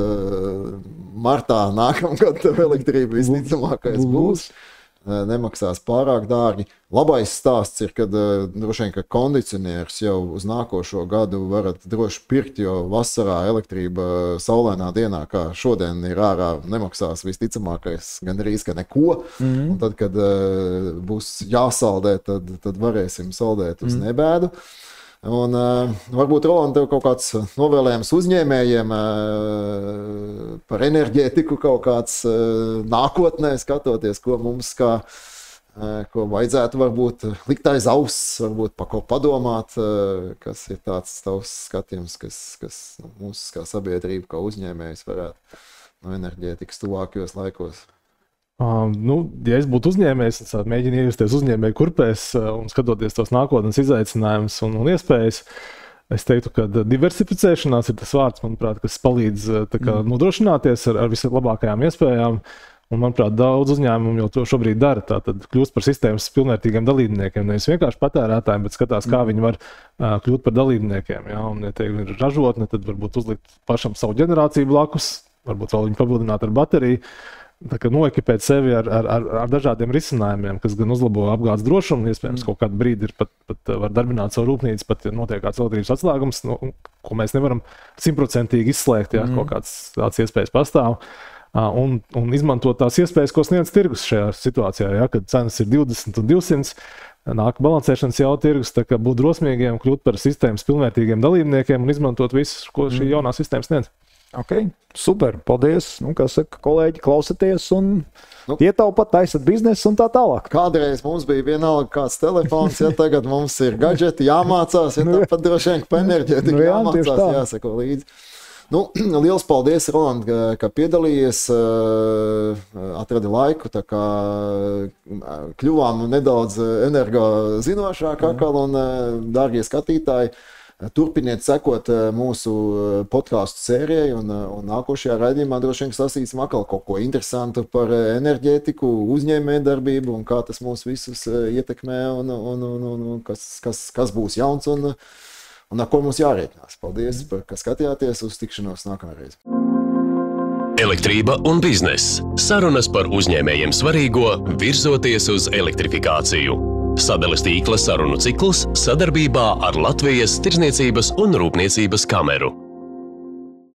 martā nākamgad elektrība visticamākais būs. Nemaksās pārāk dārgi. Labais stāsts ir, kad droši vien, ka kondicionieris jau uz nākošo gadu varat droši pirkt, jo vasarā elektrība saulainā dienā, kā šodien ir ārā, nemaksās visticamākais gandrīz, ka neko. Un tad, kad būs jāsaldē, tad varēsim saldēt uz nebēdu. Un varbūt, Roland, tev kaut kāds novēlējums uzņēmējiem par enerģētiku, kaut kāds nākotnē skatoties, ko mums ko vajadzētu varbūt likt aiz auss, varbūt par ko padomāt, kas ir tāds tavs skatījums, kas mums kā sabiedrība, kā uzņēmējs varētu no enerģētikas tuvākajos laikos. Ja es būtu uzņēmējs, tad mēģinu iejusties uzņēmēju kurpēs un skatoties tos nākotnes izaicinājumus un iespējas. Es teiktu, ka diversificēšanās ir tas vārds, manuprāt, kas palīdz nodrošināties ar vislabākajām iespējām. Un, manuprāt, daudz uzņēmumu jau to šobrīd dara. Tātad kļūst par sistēmas pilnvērtīgiem dalībniekiem. Nevis vienkārši patērētājiem, bet skatās, kā viņi var kļūt par dalībniekiem. Ja? Un, ja te ir ražotne, tad varbūt uzlikt pašam savu ģenerāciju blakus, varbūt vēl viņu papildināt ar bateriju. noekipēt sevi ar dažādiem risinājumiem, kas gan uzlabo apgādes drošumu, iespējams, kaut kādu brīdi pat var darbināt savu rūpnīcu, pat notiek kāds elektrības atslēgums, ko mēs nevaram 100% izslēgt, ja kaut kāds iespējas pastāv. Un izmantot tās iespējas, ko sniedz tirgus šajā situācijā, ja, kad cenas ir 20 un 200, nāk balansēšanas jau tirgus, tā kā būt drosmīgiem, kļūt par sistēmas pilnvērtīgiem dalībniekiem un izmantot visu, ko šī jaunā sistēma sniedz. Ok, super, paldies. Kā saka, kolēģi, klausaties un ietaupat, taisat biznesu un tā tālāk. Kādreiz mums bija vienalga kāds telefons, ja tagad mums ir gadžeti jāmācās, ja tāpat droši vien, ka enerģētika jāmācās, jāsako līdzi. Liels paldies, Roland, ka piedalījies, atradi laiku, tā kā kļuvām nedaudz energozinošāk atkal un, dārgie skatītāji, turpiniet sekot mūsu podcastu sērijai un nākošajā raidījumā droši vien sasīsim atkal kaut ko interesantu par enerģētiku, uzņēmējdarbību un kā tas mūs visus ietekmē un kas būs jauns un ar ko mums jārēķinās. Paldies, ka skatījāties, uz tikšanos nākamreiz. Elektrība un bizness. Sarunas par uzņēmējiem svarīgo, virzoties uz elektrifikāciju. Sadales tīkla sarunu cikls sadarbībā ar Latvijas Tirdzniecības un Rūpniecības kameru.